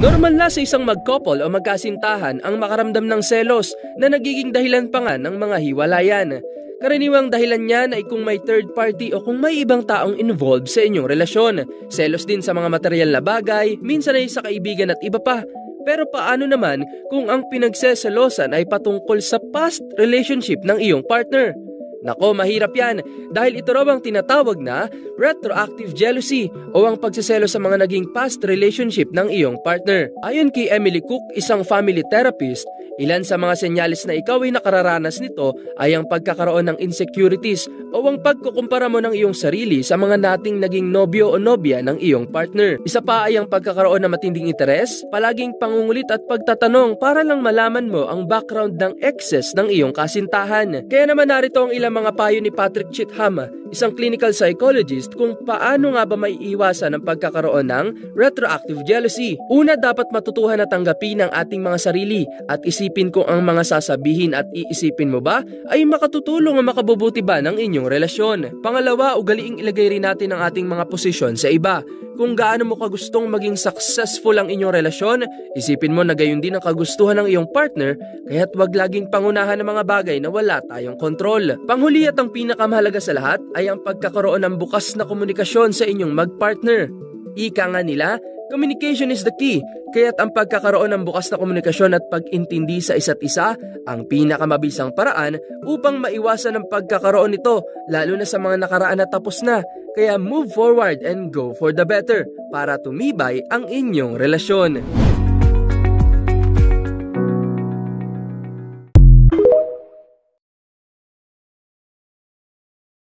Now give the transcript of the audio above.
Normal na sa isang mag-couple o magkasintahan ang makaramdam ng selos na nagiging dahilan pa nga ng mga hiwalayan. Karaniwang dahilan niyan ay kung may third party o kung may ibang taong involved sa inyong relasyon. Selos din sa mga material na bagay, minsan ay sa kaibigan at iba pa. Pero paano naman kung ang pinagseselosan ay patungkol sa past relationship ng iyong partner? Nako, mahirap yan dahil ito raw ang tinatawag na retroactive jealousy o ang pagsiselo sa mga naging past relationship ng iyong partner. Ayon kay Emily Cook, isang family therapist, ilan sa mga senyales na ikaw ay nakararanas nito ay ang pagkakaroon ng insecurities o ang pagkukumpara mo ng iyong sarili sa mga dating naging nobyo o nobya ng iyong partner. Isa pa ay ang pagkakaroon ng matinding interes, palaging pangungulit at pagtatanong para lang malaman mo ang background ng exes ng iyong kasintahan. Kaya naman narito ang ilang mga payo ni Patrick Chitham, isang clinical psychologist, kung paano nga ba may iwasan ang pagkakaroon ng retroactive jealousy. Una, dapat matutuhan na tanggapin ang ating mga sarili at isipin kung ang mga sasabihin at iisipin mo ba ay makatutulong o makabubuti ba ng inyong relasyon. Pangalawa, ugaliing ilagay rin natin ang ating mga posisyon sa iba. Kung gaano mo kagustong maging successful ang inyong relasyon, isipin mo na gayon din ang kagustuhan ng iyong partner, kaya't wag laging pangunahan ng mga bagay na wala tayong kontrol. Panghuli at ang pinakamahalaga sa lahat ay ang pagkakaroon ng bukas na komunikasyon sa inyong mag-partner. Ika nga nila, communication is the key, kaya't ang pagkakaroon ng bukas na komunikasyon at pag-intindi sa isa't isa ang pinakamabisang paraan upang maiwasan ang pagkakaroon nito, lalo na sa mga nakaraan na tapos na. Kaya move forward and go for the better para tumibay ang inyong relasyon.